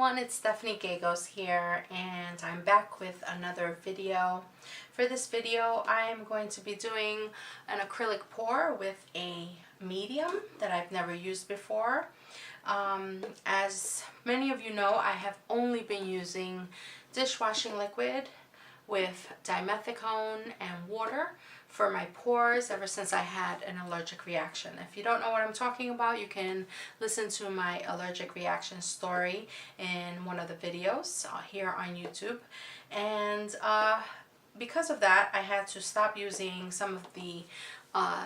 everyone, it's Stephanie Gagos here, and I'm back with another video. For this video, I am going to be doing an acrylic pour with a medium that I've never used before. As many of you know, I have only been using dishwashing liquid with dimethicone and water for my pores ever since I had an allergic reaction. If you don't know what I'm talking about, you can listen to my allergic reaction story in one of the videos here on YouTube. And because of that, I had to stop using some of the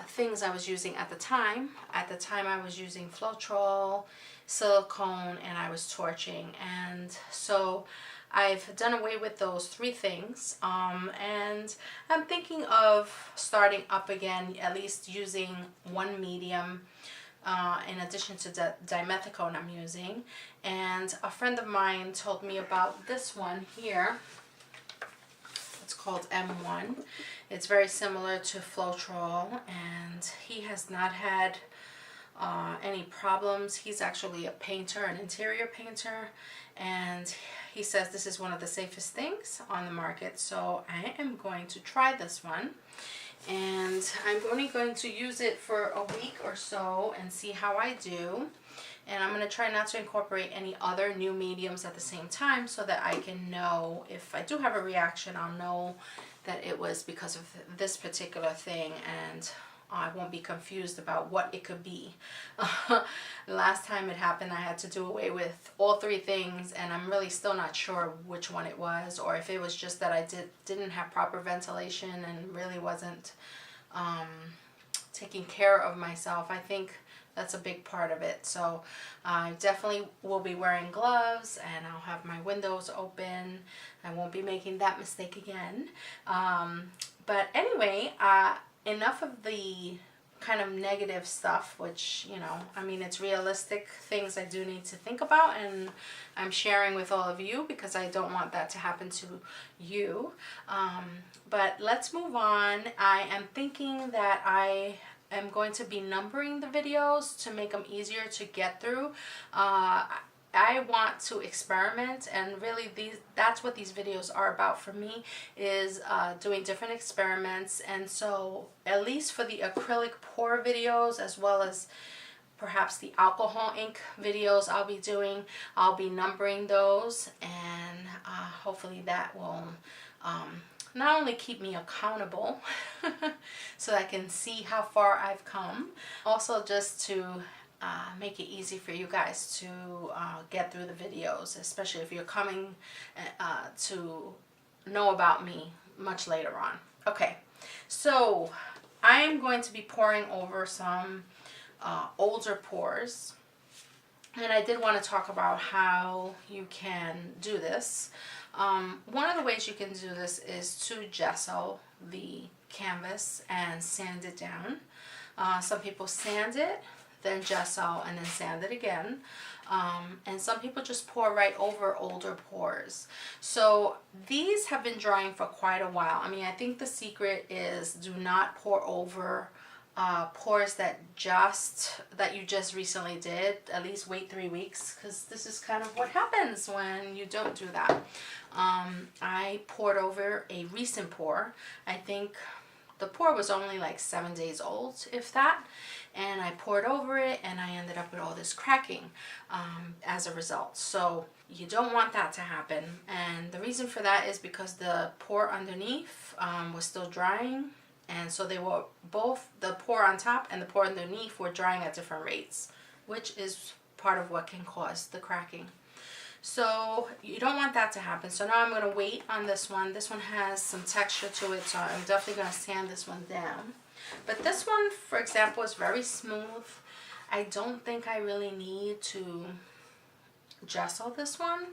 things I was using at the time. At the time, I was using Floetrol, silicone, and I was torching. And so I've done away with those three things, and I'm thinking of starting up again, at least using one medium in addition to the dimethicone I'm using. And a friend of mine told me about this one here. It's called M-1. It's very similar to Floetrol, and he has not had any problems. He's actually a painter, an interior painter, and he says this is one of the safest things on the market. So I am going to try this one, and I'm only going to use it for a week or so and see how I do. And I'm going to try not to incorporate any other new mediums at the same time, so that I can know if I do have a reaction, I'll know that it was because of this particular thing, and I won't be confused about what it could be. The last time it happened, I had to do away with all three things, and I'm really still not sure which one it was, or if it was just that I didn't have proper ventilation and really wasn't taking care of myself. I think that's a big part of it. So I definitely will be wearing gloves, and I'll have my windows open. I won't be making that mistake again. But anyway, enough of the kind of negative stuff, which, you know, I mean, it's realistic things I do need to think about, and I'm sharing with all of you because I don't want that to happen to you. But let's move on. I am thinking that I am going to be numbering the videos to make them easier to get through. I want to experiment, and really that's what these videos are about for me, is doing different experiments. And so at least for the acrylic pour videos, as well as perhaps the alcohol ink videos I'll be numbering those, and hopefully that will not only keep me accountable so I can see how far I've come, also just to make it easy for you guys to get through the videos, especially if you're coming to know about me much later on. Okay, so I am going to be pouring over some older pours, and I did want to talk about how you can do this. One of the ways you can do this is to gesso the canvas and sand it down. Some people sand it, then gesso, and then sand it again. And some people just pour right over older pours. So these have been drying for quite a while. I mean, I think the secret is do not pour over pours that you just recently did. At least wait 3 weeks, because this is kind of what happens when you don't do that. I poured over a recent pour. I think the pour was only like 7 days old, if that, and I poured over it, and I ended up with all this cracking as a result. So you don't want that to happen, and the reason for that is because the pour underneath was still drying, and so they were both, the pour on top and the pour underneath, were drying at different rates, which is part of what can cause the cracking. So you don't want that to happen. So now I'm going to wait on this one. This one has some texture to it, so I'm definitely going to sand this one down. But this one, for example, is very smooth. I don't think I really need to gesso this one.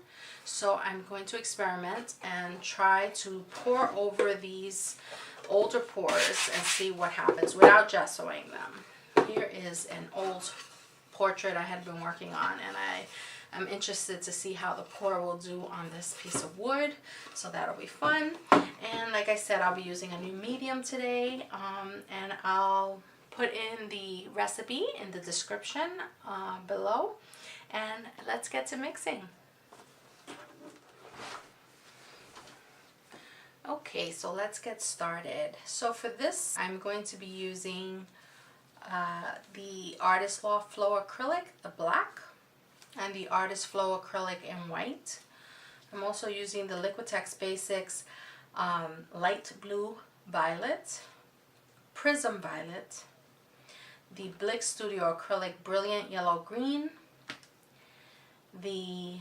So I'm going to experiment and try to pour over these older pours and see what happens without gessoing them. Here is an old portrait I had been working on, and I'm interested to see how the pour will do on this piece of wood, so that'll be fun. And like I said, I'll be using a new medium today, and I'll put in the recipe in the description below, and let's get to mixing. Okay, so let's get started. So for this, I'm going to be using the Artist Loft Flow Acrylic, the black, and the Artist Flow Acrylic in white. I'm also using the Liquitex Basics Light Blue Violet, Prism Violet, the Blick Studio Acrylic Brilliant Yellow Green, the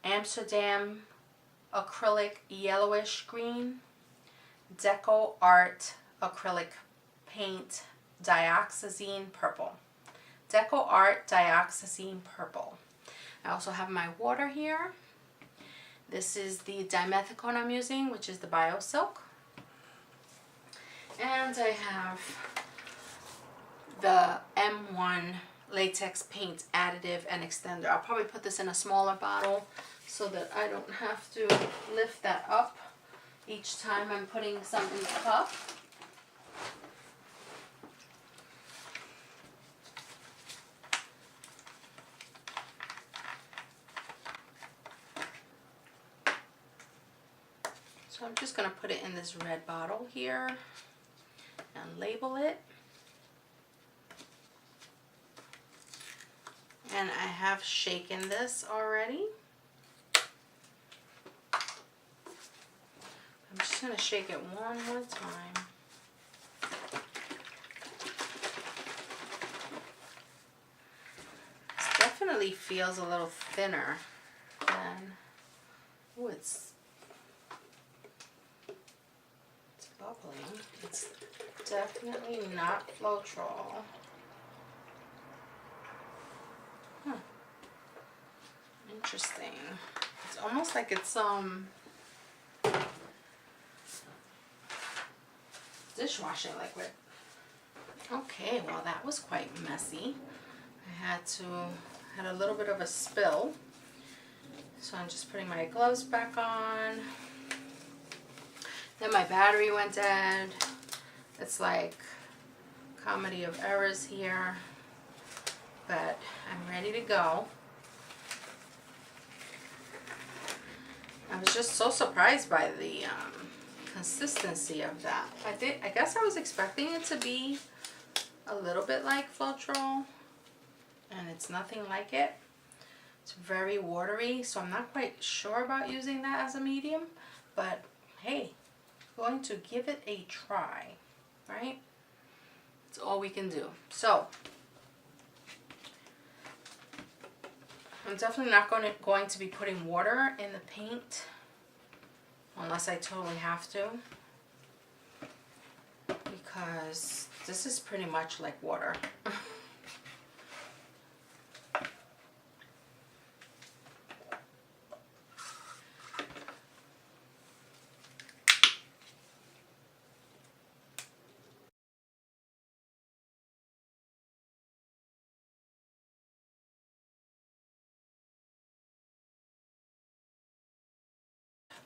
Amsterdam Acrylic Yellowish Green, Deco Art Acrylic Paint Dioxazine Purple. Deco Art Dioxazine Purple. I also have my water here. This is the Dimethicone I'm using, which is the Bio Silk. And I have the M-1 Latex Paint Additive and Extender. I'll probably put this in a smaller bottle so that I don't have to lift that up each time I'm putting some in the cup. So I'm just going to put it in this red bottle here and label it. And I have shaken this already. I'm just going to shake it one more time. This definitely feels a little thinner than, oh, it's bubbling. It's definitely not Floetrol. Interesting. It's almost like it's dishwashing liquid. Okay, well that was quite messy. I had a little bit of a spill. So I'm just putting my gloves back on. Then my battery went dead. It's like comedy of errors here, but I'm ready to go. I was just so surprised by the consistency of that. I guess I was expecting it to be a little bit like Floetrol, and it's nothing like it. It's very watery, so I'm not quite sure about using that as a medium, but hey, going to give it a try, right? That's all we can do. So I'm definitely not going to be putting water in the paint unless I totally have to, because this is pretty much like water.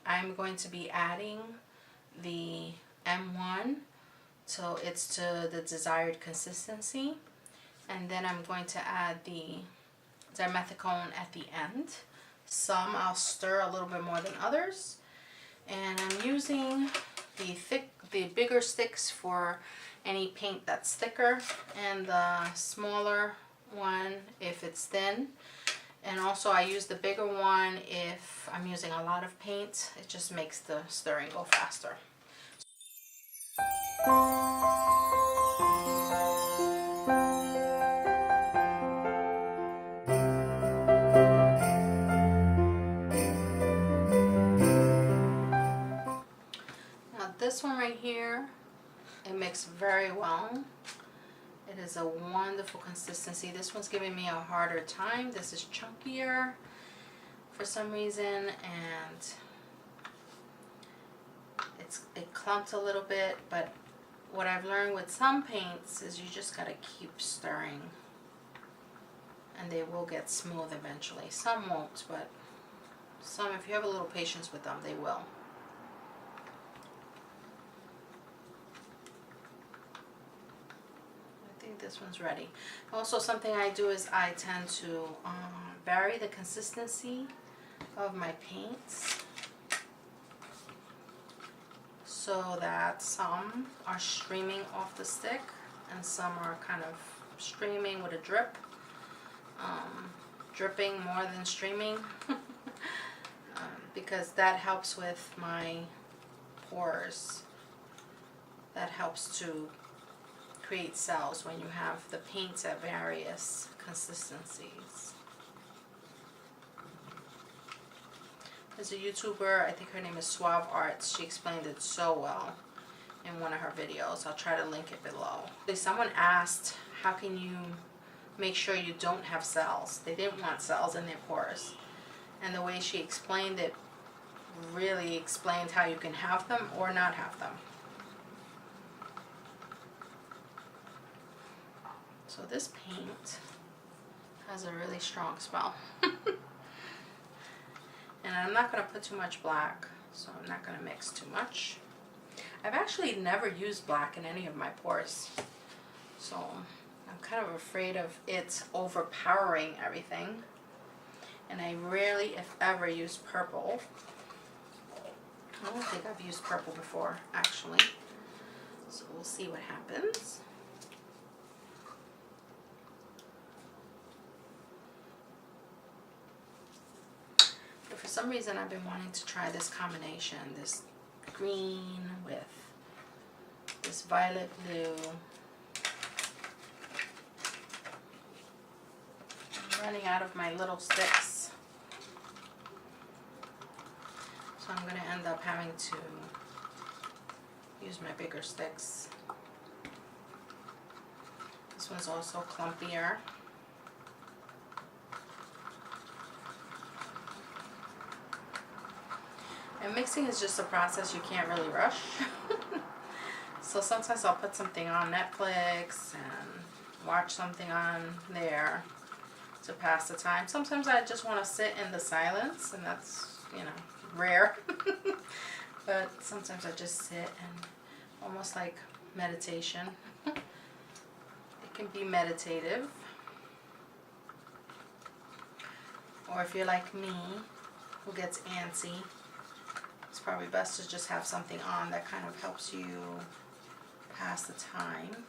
I'm going to be adding the M1 so it's to the desired consistency, and then I'm going to add the Dimethicone at the end. Some I'll stir a little bit more than others, and I'm using the bigger sticks for any paint that's thicker, and the smaller one if it's thin. And also I use the bigger one if I'm using a lot of paint. It just makes the stirring go faster. Now this one right here, it mixed very well. It is a wonderful consistency. This one's giving me a harder time. This is chunkier for some reason, and it clumped a little bit, but what I've learned with some paints is you just gotta keep stirring and they will get smooth eventually. Some won't, but some, if you have a little patience with them, they will. This one's ready. Also, something I do is I tend to vary the consistency of my paints. so that some are streaming off the stick and some are kind of streaming with a drip. Dripping more than streaming because that helps with my pores. That helps to create cells when you have the paints at various consistencies. There's a YouTuber, I think her name is Suave Arts, she explained it so well in one of her videos. I'll try to link it below. Someone asked, how can you make sure you don't have cells? They didn't want cells in their pores. And the way she explained it really explained how you can have them or not have them. So this paint has a really strong smell. And I'm not going to put too much black, so I'm not going to mix too much. I've actually never used black in any of my pores, so I'm kind of afraid of it overpowering everything. And I rarely, if ever, use purple. I don't think I've used purple before, actually. So we'll see what happens. But for some reason, I've been wanting to try this combination, this green with this violet blue. I'm running out of my little sticks, so I'm going to end up having to use my bigger sticks. This one's also clumpier. And mixing is just a process you can't really rush. So sometimes I'll put something on Netflix and watch something on there to pass the time. Sometimes I just want to sit in the silence, and that's, you know, rare. But sometimes I just sit and almost like meditation. It can be meditative. Or if you're like me, who gets antsy, it's probably best to just have something on that kind of helps you pass the time.